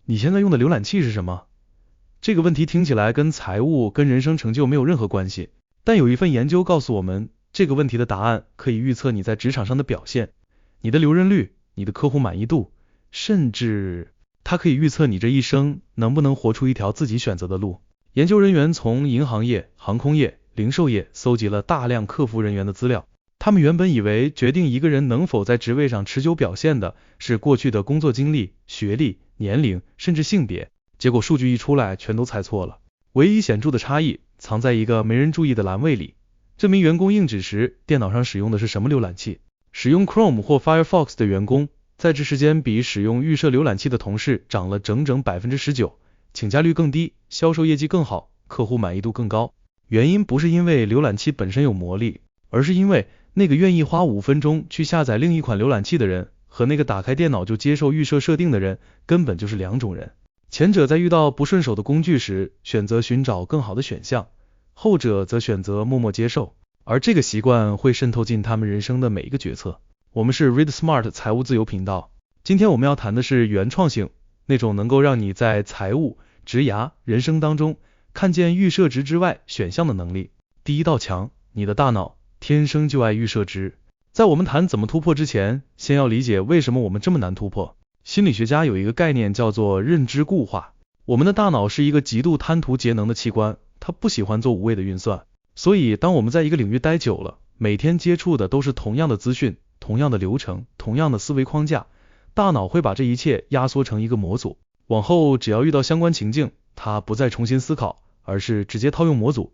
你現在用的瀏覽器是什麼？這個問題聽起來跟財務、跟人生成就沒有任何關係，但有一份研究告訴我們，這個問題的答案可以預測你在職場上的表現，你的留任率，你的客戶滿意度，甚至它可以預測你這一生能不能活出一條自己選擇的路。研究人員從銀行業、航空業、零售業搜集了大量客服人員的資料，他們原本以為決定一個人能否在職位上持久表現的是過去的工作經歷、學歷、年齡，甚至性別，結果數據一出來，全都猜錯了。唯一顯著的差異藏在一個沒人注意的欄位裡，這名員工應徵時電腦上使用的是什麼瀏覽器？使用 Chrome 或 Firefox 的員工，在職時間比使用預設瀏覽器的同事漲了整整 19%， 請假率更低，銷售業績更好，客戶滿意度更高。原因不是因為瀏覽器本身有魔力，而是因為那個願意花5分鐘去下載另一款瀏覽器的人，和那個打開電腦就接受預設設定的人，根本就是兩種人。前者在遇到不順手的工具時，選擇尋找更好的選項，後者則選擇默默接受，而這個習慣會滲透進他們人生的每一個決策。我們是 Read Smart 財務自由頻道，今天我們要談的是原創性，那種能夠讓你在財務、職涯、人生當中看見預設值之外選項的能力。第一道牆，你的大腦天生就愛預設值。在我們談怎麼突破之前，先要理解為什麼我們這麼難突破。心理學家有一個概念叫做認知固化。我們的大腦是一個極度貪圖節能的器官，它不喜歡做無謂的運算，所以當我們在一個領域待久了，每天接觸的都是同樣的資訊、同樣的流程、同樣的思維框架，大腦會把這一切壓縮成一個模組，往後只要遇到相關情境，它不再重新思考，而是直接套用模組。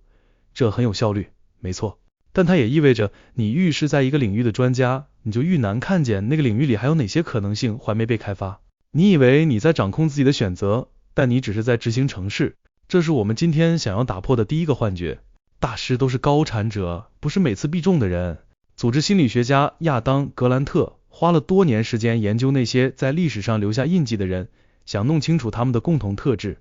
這很有效率，沒錯，但它也意味着你愈是在一個領域的專家，你就愈難看見那個領域裡還有哪些可能性還沒被開發。你以為你在掌控自己的選擇，但你只是在執行程式。這是我們今天想要打破的第一個幻覺。大師都是高產者，不是每次必中的人。組織心理學家亞當·格蘭特花了多年時間研究那些在歷史上留下印記的人，想弄清楚他們的共同特質。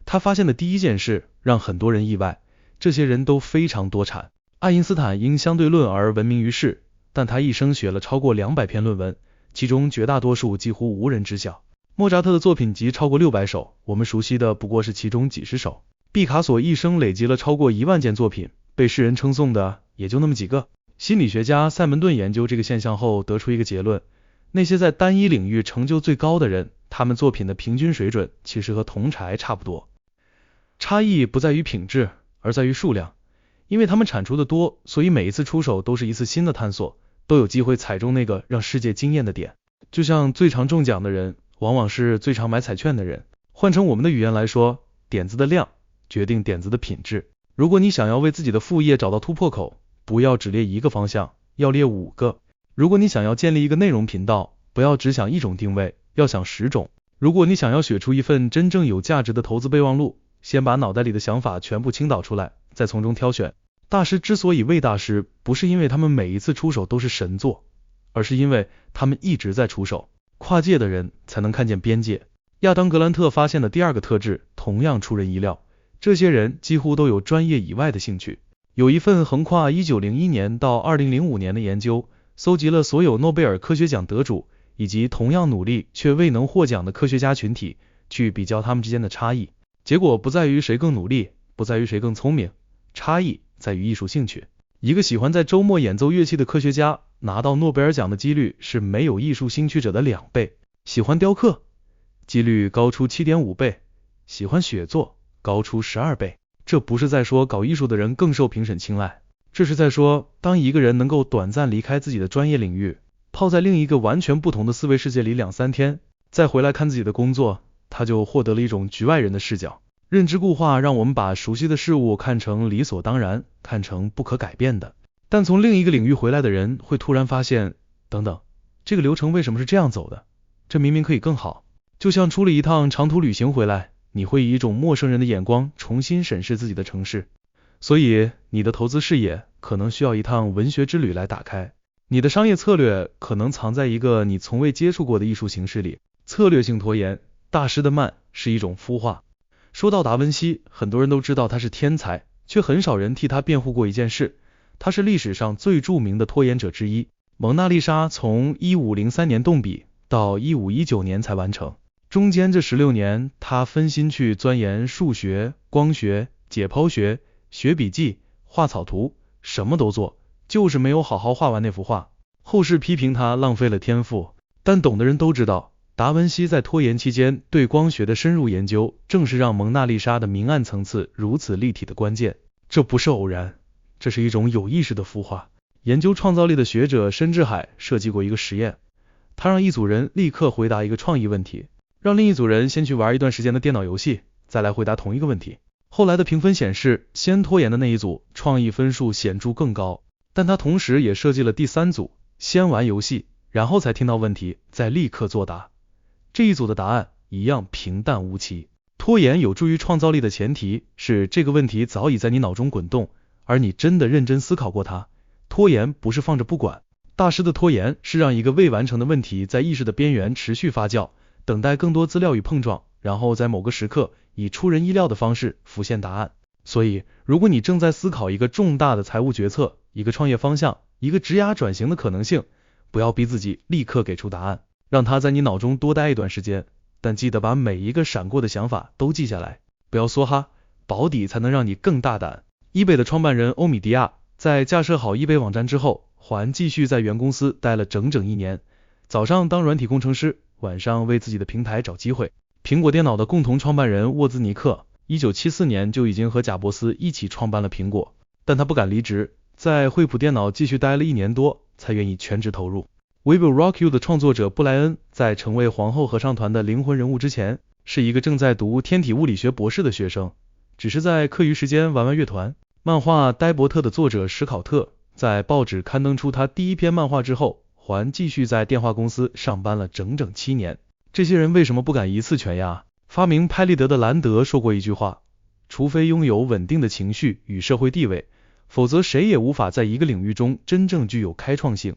他發現的第一件事讓很多人意外，這些人都非常多產。愛因斯坦因相對論而聞名於世，但他一生寫了超過200篇論文，其中絕大多數幾乎無人知曉。莫扎特的作品集超過600首，我們熟悉的不過是其中幾十首。畢卡索一生累積了超過1萬件作品，被世人稱頌的也就那麼幾個。心理學家塞门頓研究這個現象後得出一個結論，那些在單一領域成就最高的人，他們作品的平均水準其實和同儕差不多。差異不在於品質，而在於數量。因為他們產出的多，所以每一次出手都是一次新的探索，都有機會踩中那個讓世界驚豔的點。就像最常中獎的人，往往是最常買彩券的人。換成我們的語言來說，點子的量決定點子的品質。如果你想要為自己的副業找到突破口，不要只列一個方向，要列5個。如果你想要建立一個內容頻道，不要只想一種定位，要想10種。如果你想要寫出一份真正有價值的投資備忘錄，先把腦袋裡的想法全部傾倒出來，再從中挑選。大師之所以為大師，不是因為他們每一次出手都是神作，而是因為他們一直在出手。跨界的人才能看見邊界。亞當·格蘭特發現的第二個特質同樣出人意料，這些人幾乎都有專業以外的興趣。有一份橫跨1901年到2005年的研究，搜集了所有諾貝爾科學獎得主以及同樣努力卻未能獲獎的科學家群體，去比較他們之間的差異。結果不在於誰更努力，不在於誰更聰明，差異在於藝術興趣。一個喜歡在周末演奏樂器的科學家，拿到諾貝爾獎的幾率是沒有藝術興趣者的2倍。喜歡雕刻，幾率高出 7.5 倍，喜歡寫作，高出12倍。這不是在說搞藝術的人更受評審青睞，這是在說，當一個人能夠短暫離開自己的專業領域，泡在另一個完全不同的思維世界裡2-3天，再回來看自己的工作，他就獲得了一種局外人的視角。認知固化讓我們把熟悉的事物看成理所當然，看成不可改變的。但從另一個領域回來的人會突然發現，等等，這個流程為什麼是這樣走的？這明明可以更好。就像出了一趟長途旅行回來，你會以一種陌生人的眼光重新審視自己的城市。所以你的投資視野可能需要一趟文學之旅來打開。你的商業策略可能藏在一個你從未接觸過的藝術形式裡。策略性拖延，大師的慢是一種孵化。說到達文西，很多人都知道他是天才，卻很少人替他辯護過一件事，他是歷史上最著名的拖延者之一。蒙娜麗莎從1503年動筆到1519年才完成，中間這16年，他分心去鑽研數學、光學、解剖學，學筆記、畫草圖，什麼都做，就是沒有好好畫完那幅畫。後世批評他浪費了天賦，但懂的人都知道，達文西在拖延期間對光學的深入研究，正是讓蒙娜麗莎的明暗層次如此立體的關鍵。這不是偶然，這是一種有意識的孵化。研究創造力的學者申智海設計過一個實驗，他讓一組人立刻回答一個創意問題，讓另一組人先去玩一段時間的電腦遊戲，再來回答同一個問題。後來的評分顯示，先拖延的那一組創意分數顯著更高，但他同時也設計了第3組，先玩遊戲，然後才聽到問題，再立刻作答。這一組的答案一樣平淡無奇。拖延有助於創造力的前提是這個問題早已在你腦中滾動，而你真的認真思考過它。拖延不是放着不管，大師的拖延是讓一個未完成的問題在意識的邊緣持續發酵，等待更多資料與碰撞，然後在某個時刻以出人意料的方式浮現答案。所以，如果你正在思考一個重大的財務決策，一個創業方向，一個職業轉型的可能性，不要逼自己立刻給出答案，讓它在你腦中多待一段時間，但記得把每一個閃過的想法都記下來，不要梭哈，保底才能讓你更大膽。eBay 的創辦人歐米迪亞在架設好 eBay 網站之後，還繼續在原公司待了整整1年，早上當軟體工程師，晚上為自己的平台找機會。蘋果電腦的共同創辦人沃茲尼克1974年就已經和賈伯斯一起創辦了蘋果，但他不敢離職，在惠普電腦繼續待了1年多，才願意全職投入。We Will Rock You 的創作者布萊恩在成為皇後合唱團的靈魂人物之前，是一個正在讀天體物理學博士的學生，只是在課餘時間玩玩樂團。漫畫呆伯特的作者史考特在報紙刊登出他第1篇漫畫之後，還繼續在電話公司上班了整整7年。這些人為什麼不敢一次全壓？發明拍立得的蘭德說過一句話，除非擁有穩定的情緒與社會地位，否則誰也無法在一個領域中真正具有開創性。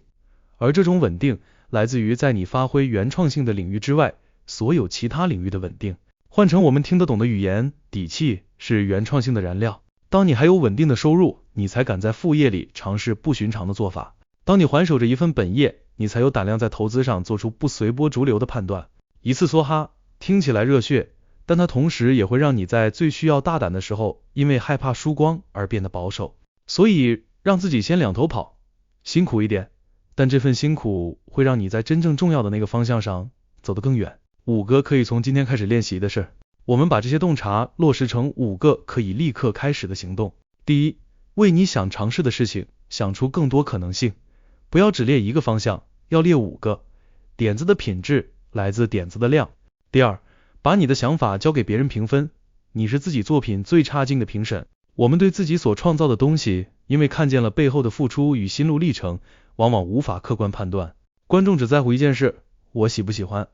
而這種穩定來自於在你發揮原創性的領域之外，所有其他領域的穩定。換成我們聽得懂的語言，底氣是原創性的燃料。當你還有穩定的收入，你才敢在副業裡嘗試不尋常的做法。當你環守着一份本業，你才有膽量在投資上做出不隨波逐流的判斷。一次梭哈聽起來熱血，但它同時也會讓你在最需要大膽的時候，因為害怕輸光而變得保守。所以讓自己先兩頭跑，辛苦一點，但這份辛苦會讓你在真正重要的那個方向上走得更遠。5個可以從今天開始練習的事，我們把這些洞察落實成5個可以立刻開始的行動。第一，為你想嘗試的事情想出更多可能性，不要只列1個方向，要列5個。點子的品質來自點子的量。第二，把你的想法交給別人評分，你是自己作品最差勁的評審。我們對自己所創造的東西，因為看見了背後的付出與心路歷程，往往無法客觀判斷。觀眾只在乎一件事，我喜不喜歡。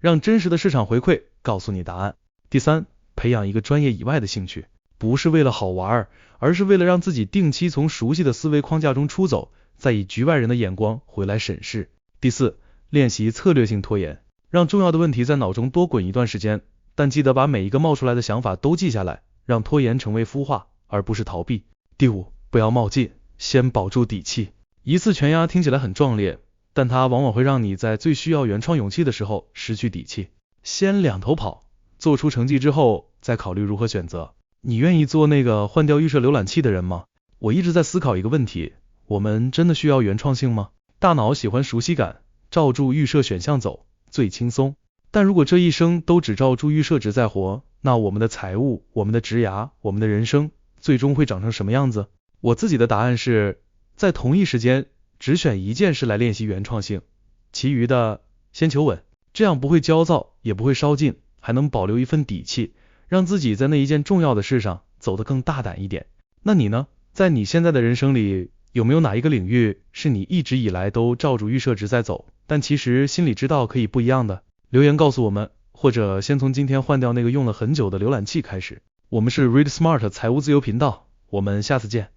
讓真實的市場回饋告訴你答案。第三，培養一個專業以外的興趣，不是為了好玩，而是為了讓自己定期從熟悉的思維框架中出走，再以局外人的眼光回來審視。第四，練習策略性拖延，讓重要的問題在腦中多滾一段時間，但記得把每一個冒出來的想法都記下來，讓拖延成為孵化，而不是逃避。第五，不要冒進，先保住底氣。一次全壓聽起來很壯烈，但它往往會讓你在最需要原創勇氣的時候失去底氣。先兩頭跑，做出成績之後再考慮如何選擇。你願意做那個換掉預設瀏覽器的人嗎？我一直在思考一個問題，我們真的需要原創性嗎？大腦喜歡熟悉感，照住預設選項走最輕鬆。但如果這一生都只照住預設值在活，那我們的財務、我們的職涯、我們的人生最終會長成什麼樣子？我自己的答案是，在同一時間只選一件事來練習原創性，其餘的先求穩，這樣不會焦躁，也不會燒盡，還能保留一份底氣，讓自己在那一件重要的事上走得更大膽一點。那你呢？在你現在的人生裡，有沒有哪一個領域是你一直以來都照着預設值在走，但其實心裡知道可以不一樣的？留言告訴我們，或者先從今天換掉那個用了很久的瀏覽器開始。我們是Read Smart 財務自由頻道，我們下次見。